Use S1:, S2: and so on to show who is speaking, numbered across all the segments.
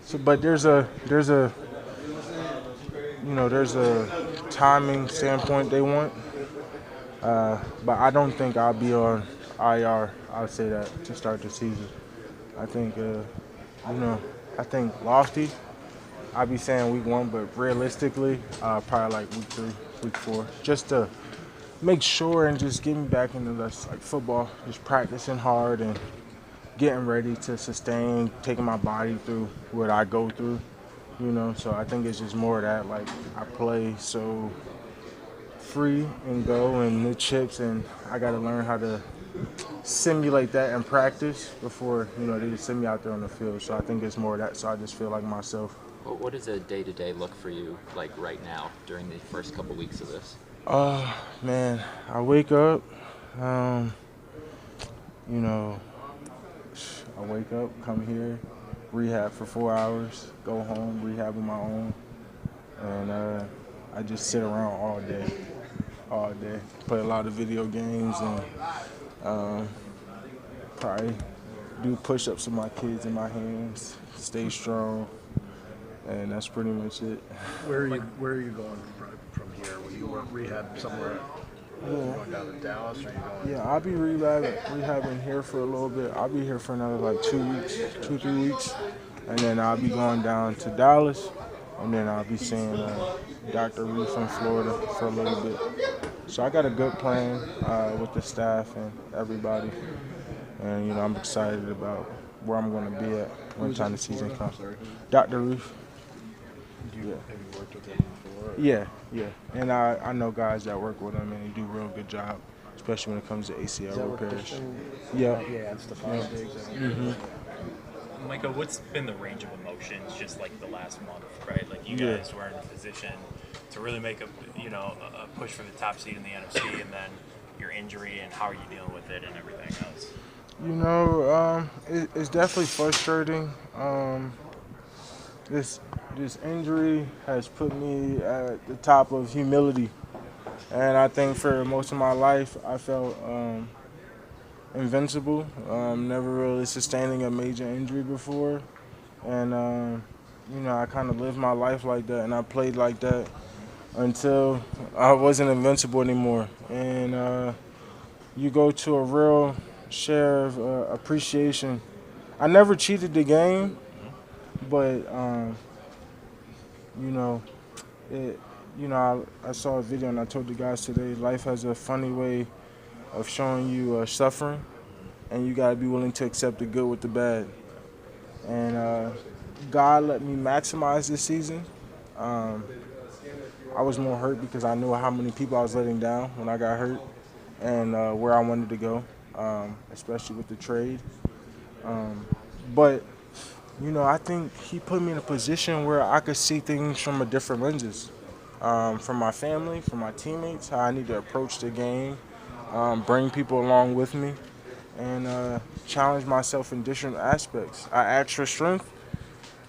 S1: So, but there's a timing standpoint they want. But I don't think I'll be on IR. I'll say that to start the season. I think, you know, I think lofty. I'll be saying week 1, but realistically, probably like week 3, week 4, just to make sure and just get me back into this like football, just practicing hard and getting ready to sustain, taking my body through what I go through. So I think it's just more of that. Like I play so free and go and the chips, and I got to learn how to simulate that in practice before they just send me out there on the field. So I think it's more of that. So I just feel like myself.
S2: What does a day-to-day look for you like right now during the first couple weeks of this?
S1: Man, I wake up. Um, you know, I wake up, come here, rehab for 4 hours, go home, rehab on my own, and I just sit around all day. Play a lot of video games and probably do push-ups with my kids in my hands, stay strong, and that's pretty much it.
S3: Where are you going from here? Will you work rehab somewhere? Are you going down to Dallas, or are you going?
S1: Yeah, I'll be rehabbing here for a little bit. I'll be here for another like 3 weeks, and then I'll be going down to Dallas, and then I'll be seeing Dr. Reef in Florida for a little bit. So I got a good plan with the staff and everybody, and I'm excited about where I'm going to be at when time the season comes. Dr. Reef.
S3: Have you worked with him before?
S1: Yeah. And I know guys that work with him, and they do a real good job, especially when it comes to ACL repairs. Yeah.
S3: Yeah, it's the 5 days.
S4: Micah, what's been the range of emotions just like the last month, right? Like you guys were in a position to really make a push for the top seed in the NFC, and then your injury, and how are you dealing with it and everything else?
S1: It's definitely frustrating. This injury has put me at the top of humility, and I think for most of my life I felt invincible. Never really sustaining a major injury before, and I kind of lived my life like that, and I played like that until I wasn't invincible anymore. And you go to a real share of appreciation. I never cheated the game, but I saw a video and I told the guys today, life has a funny way of showing you suffering, and you gotta be willing to accept the good with the bad. And God let me maximize this season. I was more hurt because I knew how many people I was letting down when I got hurt, and where I wanted to go, especially with the trade. But I think he put me in a position where I could see things from a different lenses, from my family, from my teammates, how I need to approach the game, bring people along with me, and challenge myself in different aspects. I asked for strength,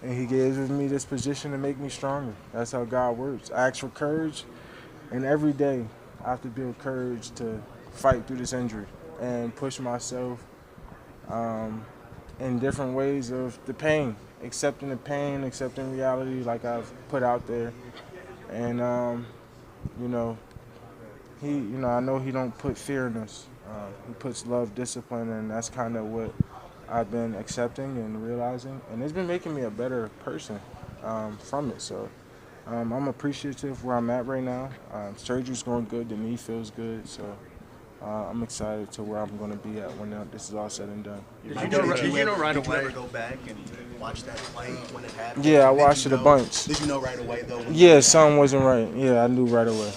S1: and he gave me this position to make me stronger. That's how God works. I asked for courage, and every day I have to build courage to fight through this injury and push myself in different ways of the pain, accepting the pain, accepting reality like I've put out there. And, I know he don't put fear in us. He puts love, discipline, and that's kind of what I've been accepting and realizing. And it's been making me a better person from it. So I'm appreciative where I'm at right now. Surgery's going good. The knee feels good. So I'm excited to where I'm going to be at when this is all said and done.
S3: Did you know right away?
S5: Did you ever go back and watch that play when it happened?
S1: Yeah, I watched it a bunch.
S5: Did you know right away, though?
S1: Yeah, something wasn't right. Yeah, I knew right away.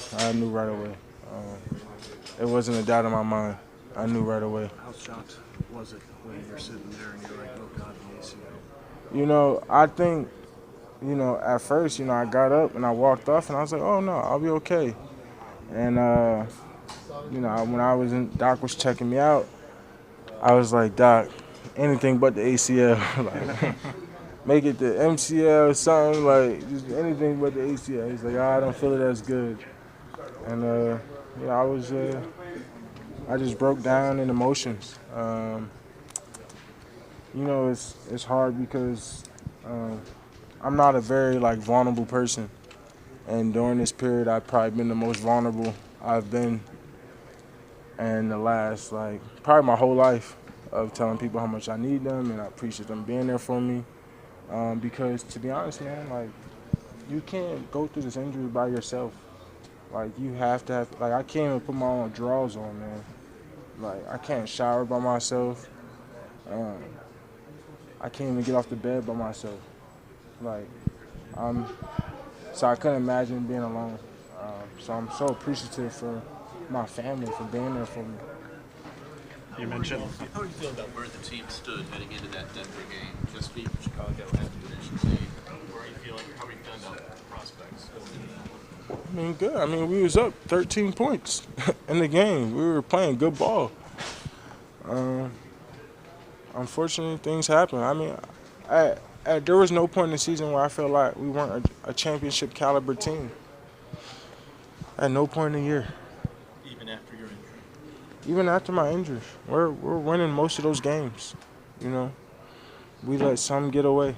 S1: It wasn't a doubt in my mind. I knew right away.
S3: How shocked was it when you're sitting there and you're like, oh, God, the ACL?
S1: I think, at first, I got up and I walked off and I was like, oh, no, I'll be okay. And, when Doc was checking me out, I was like, Doc, anything but the ACL. Like, make it the MCL, something, like, just anything but the ACL. He's like, I don't feel it as good. And, I just broke down in emotions. It's hard because I'm not a very vulnerable person, and during this period, I've probably been the most vulnerable I've been in the last probably my whole life of telling people how much I need them and I appreciate them being there for me. Because to be honest, man, you can't go through this injury by yourself. You have to have I can't even put my own drawers on, man. I can't shower by myself. Um, I can't even get off the bed by myself. Like, I'm so I couldn't imagine being alone. So I'm so appreciative for my family for being there for me.
S3: You mentioned
S6: How are you feeling about where the team stood heading into that Denver game? Just beat Chicago after the game. Where are you feeling? How are you feeling about the prospects?
S1: I mean, good. I mean, we was up 13 points in the game. We were playing good ball. Unfortunately, things happen. I mean, there was no point in the season where I felt like we weren't a championship caliber team. At no point in the year.
S6: Even after your injury.
S1: Even after my injury, we're winning most of those games. You know, we let some get away.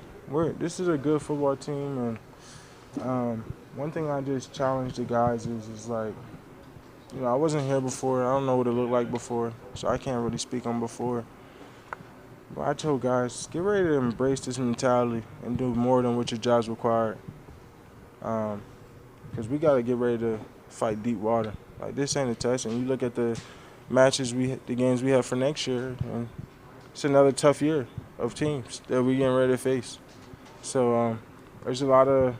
S1: This is a good football team, and one thing I just challenge the guys is I wasn't here before. I don't know what it looked like before, so I can't really speak on before. But I told guys, get ready to embrace this mentality and do more than what your job's required. Because we got to get ready to fight deep water. This ain't a test, and you look at the the games we have for next year, and it's another tough year of teams that we're getting ready to face. So there's a lot of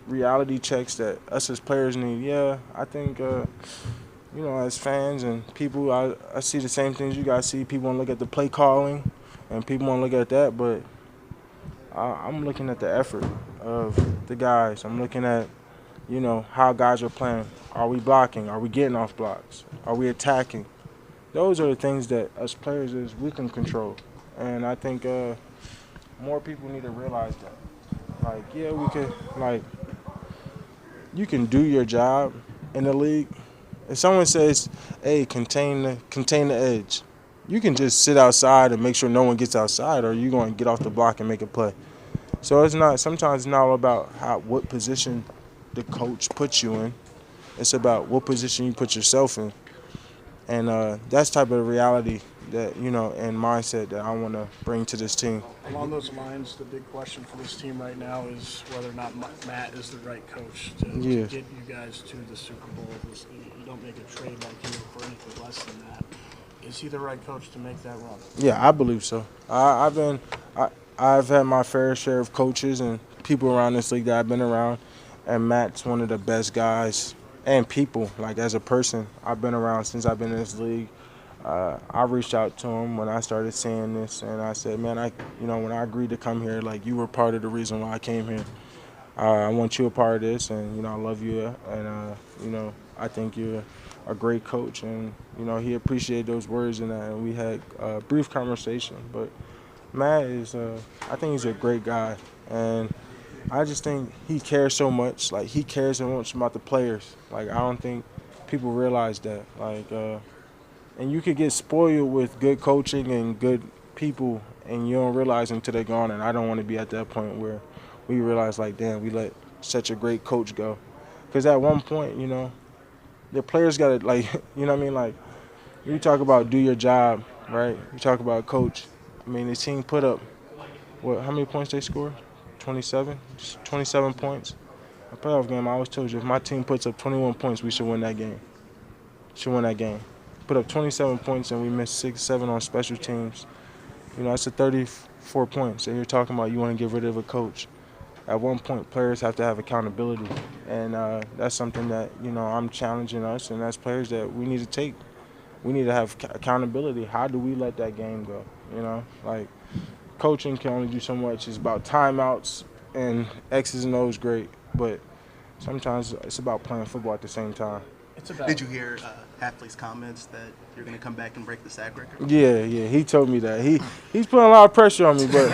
S1: reality checks that us as players need. Yeah, I think, as fans and people, I see the same things you guys see. People want to look at the play calling, and people want to look at that, but I'm looking at the effort of the guys. I'm looking at, how guys are playing. Are we blocking? Are we getting off blocks? Are we attacking? Those are the things that us players we can control. And I think more people need to realize that. We could, you can do your job in the league. If someone says, hey, contain the edge, you can just sit outside and make sure no one gets outside, or you're going to get off the block and make a play. So sometimes it's not all about what position the coach puts you in. It's about what position you put yourself in. And that's type of reality that, and mindset that I want to bring to this team.
S3: along those lines, the big question for this team right now is whether or not Matt is the right coach to get you guys to the Super Bowl. You don't make a trade like him for anything less than that. Is he the right coach to make that run?
S1: Yeah, I believe so. I've had my fair share of coaches and people around this league that I've been around, and Matt's one of the best guys and people. As a person, I've been around since I've been in this league. I reached out to him when I started seeing this, and I said, man, when I agreed to come here, you were part of the reason why I came here. I want you a part of this, and I love you, and I think you're a great coach, and he appreciated those words, and we had a brief conversation. But Matt I think he's a great guy, and I just think he cares so much. He cares so much about the players. I don't think people realize that. And you could get spoiled with good coaching and good people, and you don't realize until they're gone. And I don't want to be at that point where we realize, damn, we let such a great coach go. Because at one point, the players got to, you know what I mean? You talk about do your job, right? You talk about coach. I mean, the team put up, how many points they scored? 27? 27 points. A playoff game, I always told you, if my team puts up 21 points, we should win that game. Put up 27 points, and we missed 6, 7 on special teams. That's a 34 points. And you're talking about you want to get rid of a coach. At one point, players have to have accountability. And that's something that, I'm challenging us, and as players that we need to take. We need to have accountability. How do we let that game go? Coaching can only do so much. It's about timeouts and X's and O's, great. But sometimes it's about playing football at the same time.
S5: Did you hear Hafley's comments that you're going to come back and break the sack record?
S1: Yeah, he told me that. He's putting a lot of pressure on me, but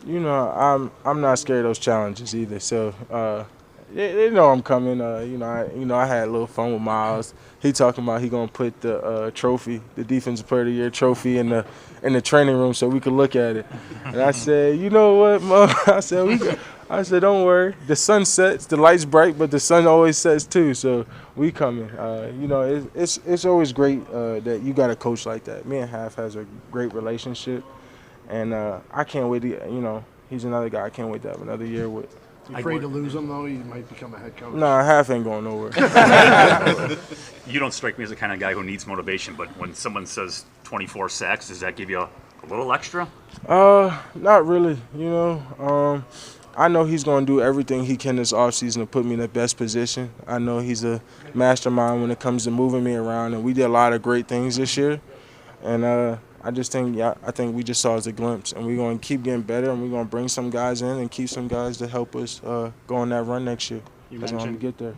S1: I'm not scared of those challenges either. So They know I'm coming. I had a little fun with Miles. He talking about he gonna put the trophy, the Defensive Player of the Year trophy, in the training room so we could look at it. And I said, you know what, Mo? I said, don't worry. The sun sets, the light's bright, but the sun always sets too. So we coming. It's always great that you got a coach like that. Me and Half has a great relationship, and I can't wait to. He's another guy I can't wait to have another year with.
S3: You afraid to lose him though? You might become a head coach.
S1: Nah, Half ain't going nowhere.
S7: You don't strike me as the kind of guy who needs motivation, but when someone says 24 sacks, does that give you a little extra?
S1: Not really. I know he's going to do everything he can this offseason to put me in the best position. I know he's a mastermind when it comes to moving me around, and we did a lot of great things this year. And I think we just saw as a glimpse, and we're going to keep getting better, and we're going to bring some guys in and keep some guys to help us go on that run next year.
S8: You
S1: That's how I'm
S8: mentioned
S1: going to get there.